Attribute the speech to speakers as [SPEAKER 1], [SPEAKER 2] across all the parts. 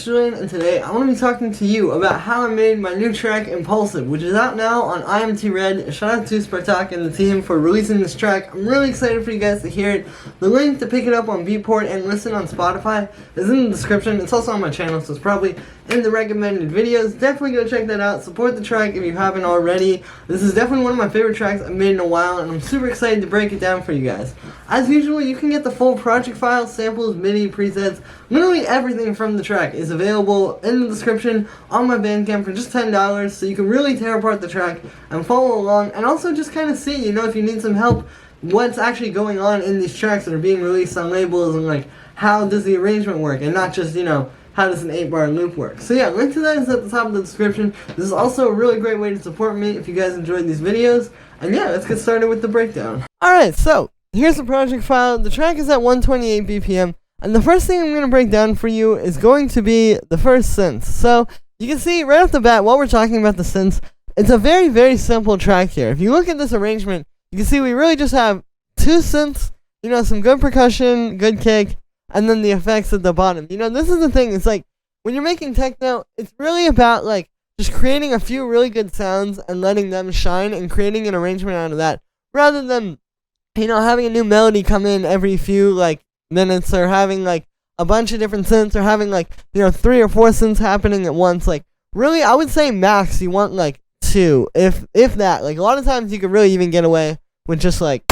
[SPEAKER 1] it's Julien, and today I want to be talking to you about how I made my new track, Impulsive, which is out now on IMT Red. Shout out to Spartak and the team for releasing this track. I'm really excited for you guys to hear it. The link to pick it up on Beatport and listen on Spotify is in the description. It's also on my channel, so it's probably in the recommended videos. Definitely go check that out. Support the track if you haven't already. This is definitely one of my favorite tracks I've made in a while, and I'm super excited to break it down for you guys. As usual, you can get the full project file, samples, MIDI, presets, literally everything from the track is available in the description on my Bandcamp for just $10, so you can really tear apart the track and follow along, and also just kind of see, if you need some help, what's actually going on in these tracks that are being released on labels, and like, how does the arrangement work, and not just, how does an 8-bar loop work. So yeah, link to that is at the top of the description. This is also a really great way to support me if you guys enjoyed these videos, and yeah, let's get started with the breakdown. Alright, so, here's the project file. The track is at 128 BPM. And the first thing I'm going to break down for you is going to be the first synth. So, you can see right off the bat, while we're talking about the synths, it's a very, very simple track here. If you look at this arrangement, you can see we really just have two synths, some good percussion, good kick, and then the effects at the bottom. This is the thing, it's like, when you're making techno, it's really about, just creating a few really good sounds and letting them shine and creating an arrangement out of that, rather than, having a new melody come in every few, minutes, or having a bunch of different synths, or having 3 or 4 synths happening at once. Really, I would say max you want 2, if that. A lot of times you could really even get away with just but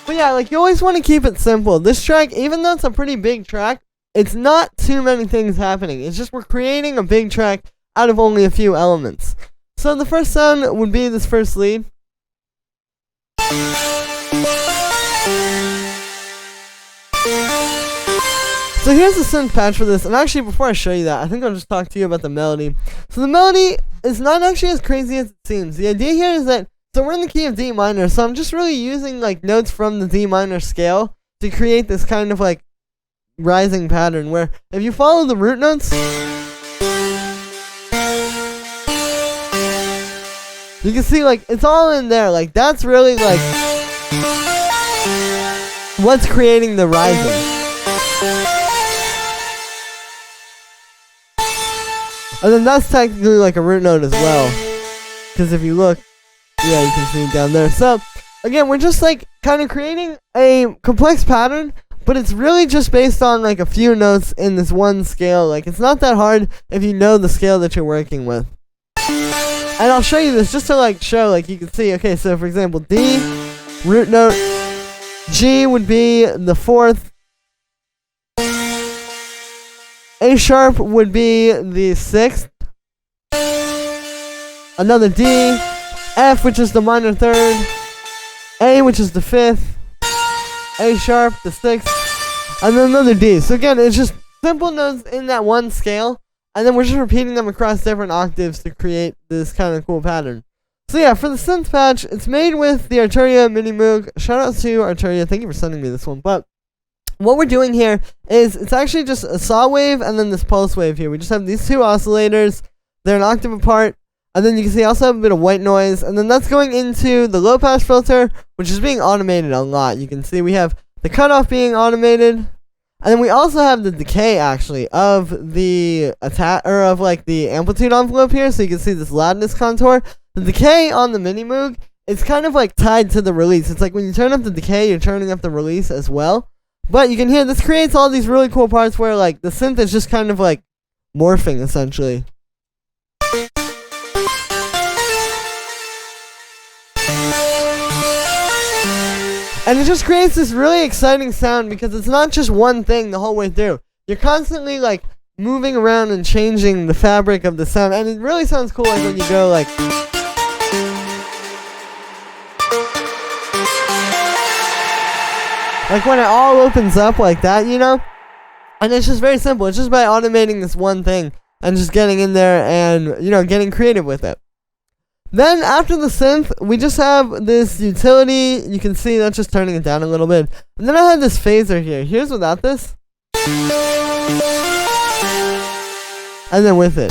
[SPEAKER 1] yeah, you always want to keep it simple. This track, even though it's a pretty big track, it's not too many things happening. It's just we're creating a big track out of only a few elements. So the first sound would be this first lead. So here's the synth patch for this, and actually before I show you that, I think I'll just talk to you about the melody. So the melody is not actually as crazy as it seems. The idea here is that, so we're in the key of D minor, so I'm just really using notes from the D minor scale to create this kind of rising pattern, where if you follow the root notes, you can see, it's all in there. That's really, what's creating the rising. And then that's technically, a root note as well. Because if you look, yeah, you can see it down there. So, again, we're just, kind of creating a complex pattern, but it's really just based on, a few notes in this one scale. It's not that hard if you know the scale that you're working with. And I'll show you this just to show, you can see, okay, so for example, D, root note, G would be the 4th, A sharp would be the 6th, another D, F, which is the minor 3rd, A, which is the 5th, A sharp, the 6th, and then another D. So again, it's just simple notes in that one scale, and then we're just repeating them across different octaves to create this kind of cool pattern. So yeah, for the synth patch, it's made with the Arturia Mini Moog. Shout out to Arturia, thank you for sending me this one. But what we're doing here is, it's actually just a saw wave and then this pulse wave here. We just have these two oscillators, they're an octave apart, and then you can see I also have a bit of white noise, and then that's going into the low pass filter, which is being automated a lot. You can see we have the cutoff being automated, and then we also have the decay, actually, of the the amplitude envelope here, so you can see this loudness contour. The decay on the Mini Moog is kind of tied to the release. It's when you turn up the decay, you're turning up the release as well. But you can hear this creates all these really cool parts where the synth is just kind of morphing, essentially. And it just creates this really exciting sound because it's not just one thing the whole way through. You're constantly moving around and changing the fabric of the sound, and it really sounds cool when you go when it all opens up like that, And it's just very simple. It's just by automating this one thing and just getting in there and, getting creative with it. Then after the synth, we just have this utility. You can see that's just turning it down a little bit. And then I have this phaser here. Here's without this. And then with it.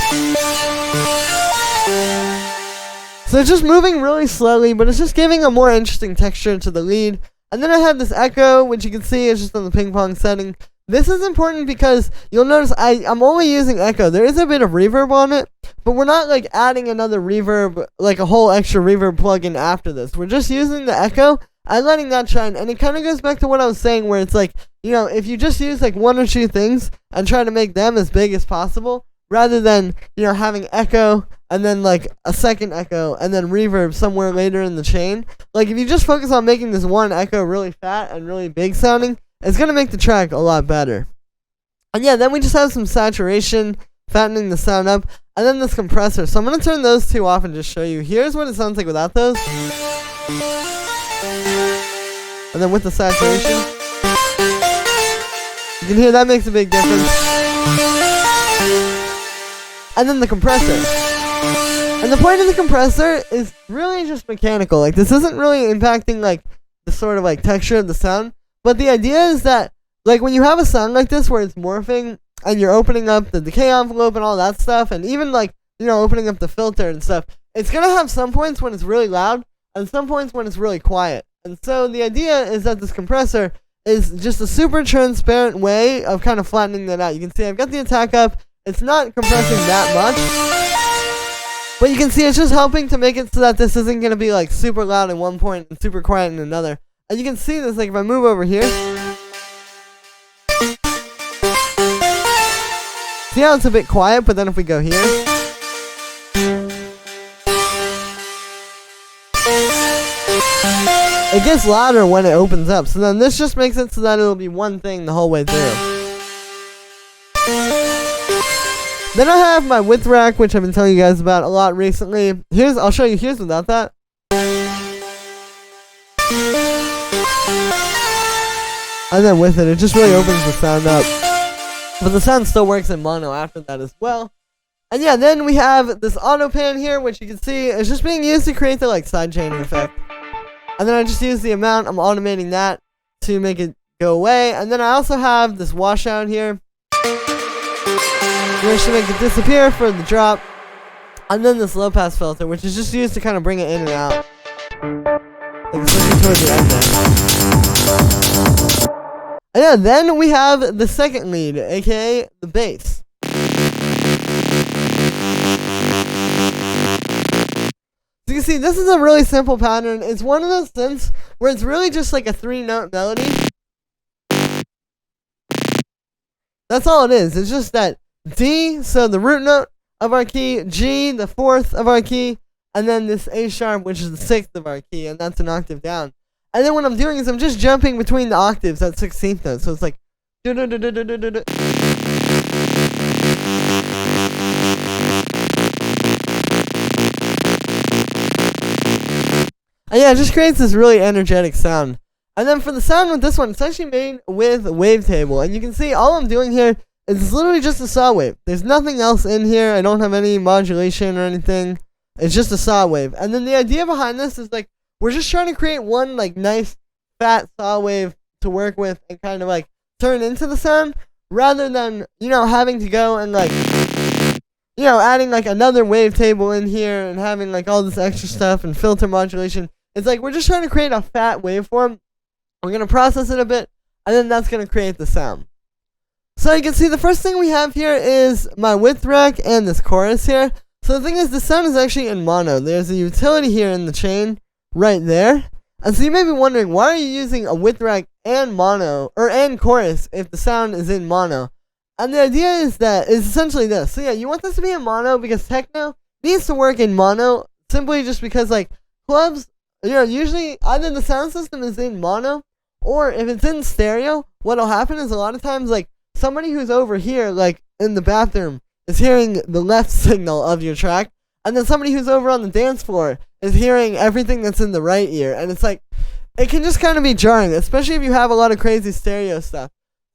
[SPEAKER 1] So it's just moving really slowly, but it's just giving a more interesting texture to the lead. And then I have this echo, which you can see is just on the ping pong setting. This is important because you'll notice I'm only using echo. There is a bit of reverb on it, but we're not like adding another reverb, like a whole extra reverb plugin after this. We're just using the echo and letting that shine. And it kind of goes back to what I was saying, where it's like, you know, if you just use like one or two things and try to make them as big as possible, rather than, you know, having echo and then like a second echo and then reverb somewhere later in the chain. Like if you just focus on making this one echo really fat and really big sounding, it's going to make the track a lot better. And yeah, then we just have some saturation, fattening the sound up, and then this compressor. So I'm going to turn those two off and just show you. Here's what it sounds like without those. And then with the saturation, you can hear that makes a big difference. And then the compressor. And the point of the compressor is really just mechanical. Like this isn't really impacting like the sort of like texture of the sound. But the idea is that, like, when you have a sound like this where it's morphing and you're opening up the decay envelope and all that stuff, and even, like, you know, opening up the filter and stuff, it's going to have some points when it's really loud and some points when it's really quiet. And so the idea is that this compressor is just a super transparent way of kind of flattening that out. You can see I've got the attack up. It's not compressing that much. But you can see it's just helping to make it so that this isn't going to be, like, super loud in one point and super quiet in another. And you can see this, like, if I move over here. See how it's a bit quiet, but then if we go here. It gets louder when it opens up. So then this just makes it so that it'll be one thing the whole way through. Then I have my width rack, which I've been telling you guys about a lot recently. I'll show you, here's without that. And then with it, it just really opens the sound up. But the sound still works in mono after that as well. And yeah, then we have this auto pan here, which you can see is just being used to create the like sidechaining effect. And then I just use the amount, I'm automating that to make it go away. And then I also have this washout here, which should make it disappear for the drop. And then this low pass filter, which is just used to kind of bring it in and out. Like especially towards the end there. And yeah, then we have the second lead, aka the bass. So you can see, this is a really simple pattern. It's one of those synths where it's really just like a 3-note melody. That's all it is. It's just that D, so the root note of our key, G, the 4th of our key, and then this A sharp, which is the 6th of our key, and that's an octave down. And then what I'm doing is I'm just jumping between the octaves at 16th note. So it's like and yeah, it just creates this really energetic sound. And then for the sound with this one, it's actually made with Wavetable. And you can see all I'm doing here is it's literally just a saw wave. There's nothing else in here. I don't have any modulation or anything. It's just a saw wave. And then the idea behind this is like, we're just trying to create one like nice fat saw wave to work with and kind of like turn into the sound, rather than, you know, having to go and like, you know, adding like another wavetable in here and having like all this extra stuff and filter modulation. It's like we're just trying to create a fat waveform. We're going to process it a bit, and then that's going to create the sound. So you can see the first thing we have here is my width rack and this chorus here. So the thing is, the sound is actually in mono. There's a utility here in the chain right there. And so you may be wondering, why are you using a width rack and mono, or and chorus, if the sound is in mono? And the idea is essentially this. So yeah, you want this to be in mono because techno needs to work in mono, simply just because like clubs, you know, usually either the sound system is in mono, or if it's in stereo, what'll happen is a lot of times like somebody who's over here, like in the bathroom, is hearing the left signal of your track, and then somebody who's over on the dance floor is hearing everything that's in the right ear. And it's like, it can just kind of be jarring, especially if you have a lot of crazy stereo stuff.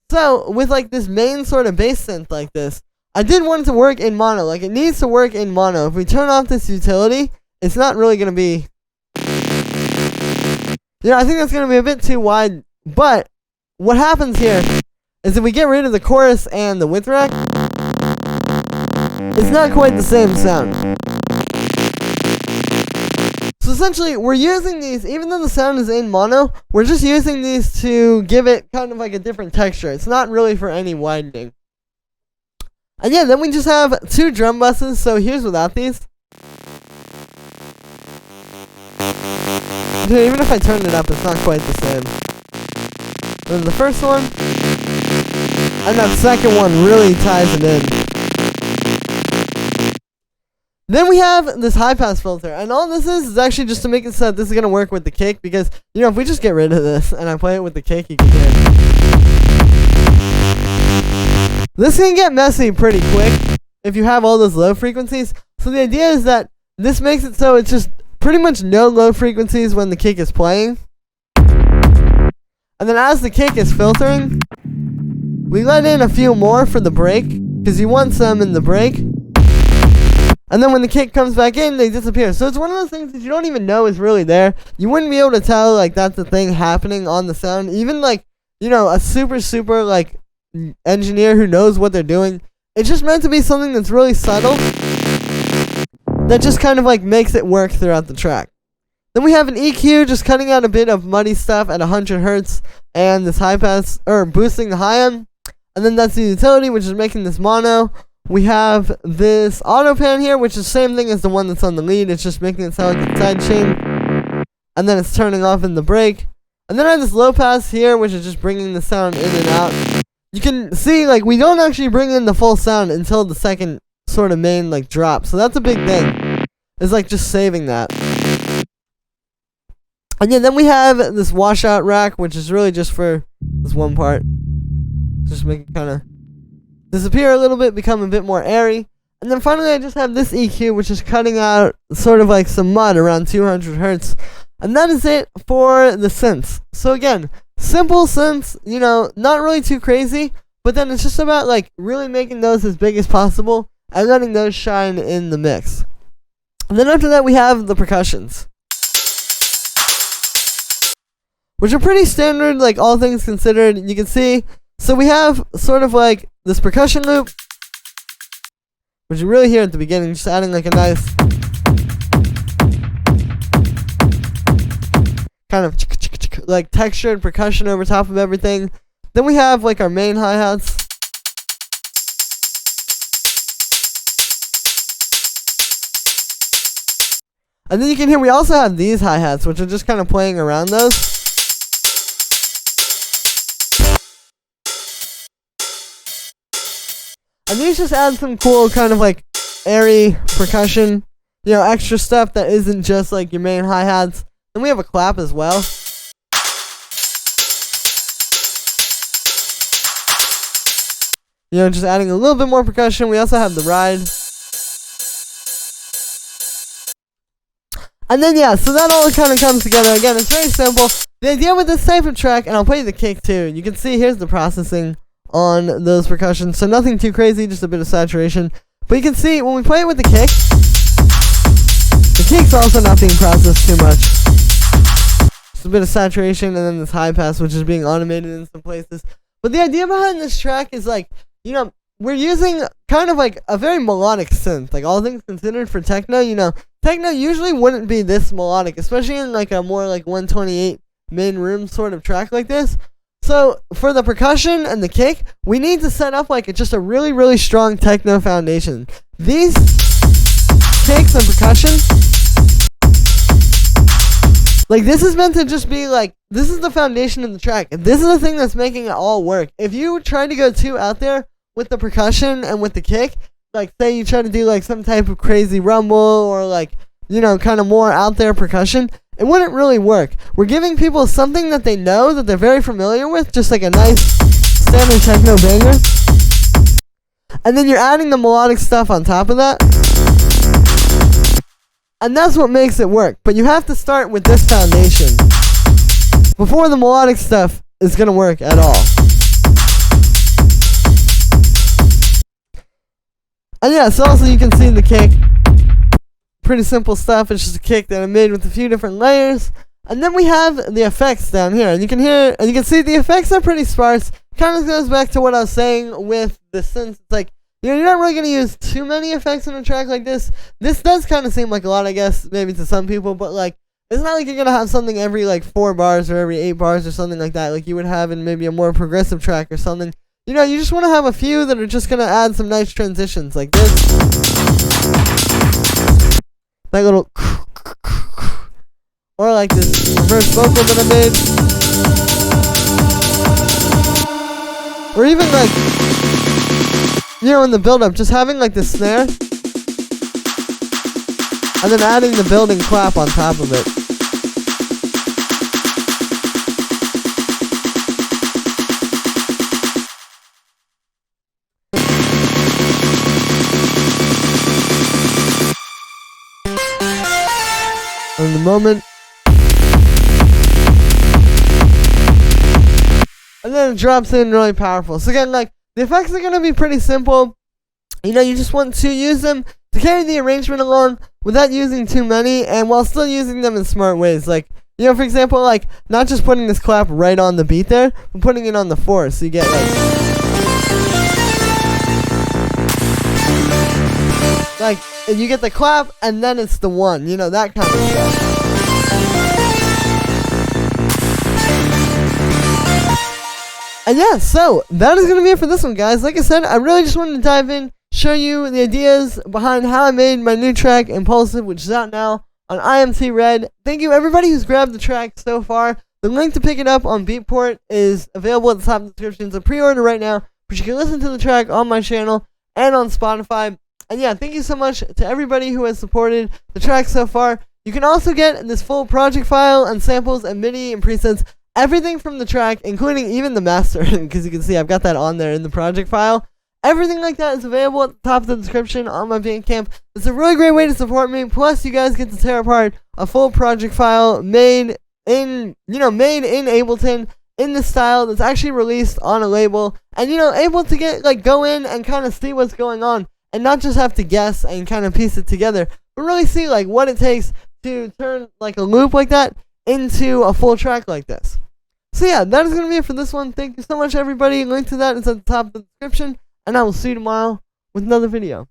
[SPEAKER 1] So, with like this main sort of bass synth like this, I did want it to work in mono. Like, it needs to work in mono. If we turn off this utility, it's not really going to be... You know, I think that's going to be a bit too wide. But, what happens here is if we get rid of the chorus and the width rack, it's not quite the same sound. So So essentially, we're using these, even though the sound is in mono, we're just using these to give it kind of like a different texture. It's not really for any widening. And yeah, then we just have 2 drum buses, so here's without these. Dude, even if I turn it up, it's not quite the same. Then the first one, and that second one really ties it in. Then we have this high pass filter, and all this is actually just to make it so that this is going to work with the kick, because, you know, if we just get rid of this and I play it with the kick, you can hear it. This can get messy pretty quick if you have all those low frequencies. So the idea is that this makes it so it's just pretty much no low frequencies when the kick is playing. And then as the kick is filtering, we let in a few more for the break, because you want some in the break. And then when the kick comes back in, they disappear. So it's one of those things that you don't even know is really there. You wouldn't be able to tell, like, that's the thing happening on the sound. Even, like, you know, a super, like, engineer who knows what they're doing. It's just meant to be something that's really subtle, that just kind of, like, makes it work throughout the track. Then we have an EQ, just cutting out a bit of muddy stuff at 100 hertz, and this high pass, or boosting the high end. And then that's the utility, which is making this mono. We have this auto pan here, which is the same thing as the one that's on the lead. It's just making it sound like a side chain. And then it's turning off in the break. And then I have this low pass here, which is just bringing the sound in and out. You can see, like, we don't actually bring in the full sound until the second sort of main, like, drop. So that's a big thing. It's like just saving that. And yeah, then we have this washout rack, which is really just for this one part. Just make it kind of disappear a little bit, become a bit more airy. And then finally I just have this EQ, which is cutting out sort of like some mud around 200 hertz. And that is it for the synths. So again, simple synths, you know, not really too crazy, but then it's just about like really making those as big as possible and letting those shine in the mix. And then after that we have the percussions, which are pretty standard, like all things considered. You can see, so we have sort of like this percussion loop, which you really hear at the beginning, just adding like a nice kind of like textured percussion over top of everything. Then we have like our main hi-hats. And then you can hear we also have these hi-hats, which are just kind of playing around those. And these just add some cool kind of like airy percussion, you know, extra stuff that isn't just like your main hi-hats. Then we have a clap as well. You know, just adding a little bit more percussion. We also have the ride. And then yeah, so that all kind of comes together. Again, it's very simple. The idea with this type of track, and I'll play the kick too. You can see here's the processing on those percussions, so nothing too crazy, just a bit of saturation. But you can see when we play it with the kick's also not being processed too much. Just a bit of saturation, and then this high pass, which is being automated in some places. But the idea behind this track is like, you know, we're using kind of like a very melodic synth, like all things considered for techno. You know, techno usually wouldn't be this melodic, especially in like a more like 128 main room sort of track like this. So for the percussion and the kick, we need to set up like just a really, really strong techno foundation. These kicks and percussion, like this is meant to just be like, this is the foundation of the track. This is the thing that's making it all work. If you try to go too out there with the percussion and with the kick, like say you try to do like some type of crazy rumble or like, you know, kind of more out there percussion, it wouldn't really work. We're giving people something that they know, that they're very familiar with, just like a nice standard techno banger. And then you're adding the melodic stuff on top of that. And that's what makes it work. But you have to start with this foundation before the melodic stuff is going to work at all. And yeah, so also you can see the kick. Pretty simple stuff. It's just a kick that I made with a few different layers. And then we have the effects down here. And you can hear, and you can see the effects are pretty sparse. Kind of goes back to what I was saying with the synths. It's like, you know, you're not really going to use too many effects on a track like this. This does kind of seem like a lot, I guess, maybe to some people. But like, It's not like you're gonna have something every like 4 bars or every 8 bars or something like that, like you would have in maybe a more progressive track or something. You know, you just want to have a few that are just gonna add some nice transitions, like this, like little, or like this reverse vocal that I made, or even like, you know, in the build-up, just having like the snare, and then adding the building clap on top of it. In the moment, and then it drops in really powerful. So again, like, the effects are gonna be pretty simple. You know, you just want to use them to carry the arrangement along without using too many, and while still using them in smart ways. Like, you know, for example, like, not just putting this clap right on the beat there, but putting it on the 4, so you get like, you get the clap, and then it's the 1, you know, that kind of stuff. And yeah, so that is going to be it for this one, guys. Like I said, I really just wanted to dive in, show you the ideas behind how I made my new track, Impulsive, which is out now on IMT Red. Thank you, everybody who's grabbed the track so far. The link to pick it up on Beatport is available at the top of the description. It's a pre-order right now, but you can listen to the track on my channel and on Spotify. And yeah, thank you so much to everybody who has supported the track so far. You can also get this full project file and samples and MIDI and presets, everything from the track, including even the master, because you can see I've got that on there in the project file. Everything like that is available at the top of the description on my Bandcamp. It's a really great way to support me. Plus, you guys get to tear apart a full project file made in Ableton in the style that's actually released on a label, and able to get go in and kind of see what's going on, and not just have to guess and kind of piece it together, but really see what it takes to turn a loop like that into a full track like this. So yeah, that is going to be it for this one. Thank you so much, everybody. Link to that is at the top of the description, and I will see you tomorrow with another video.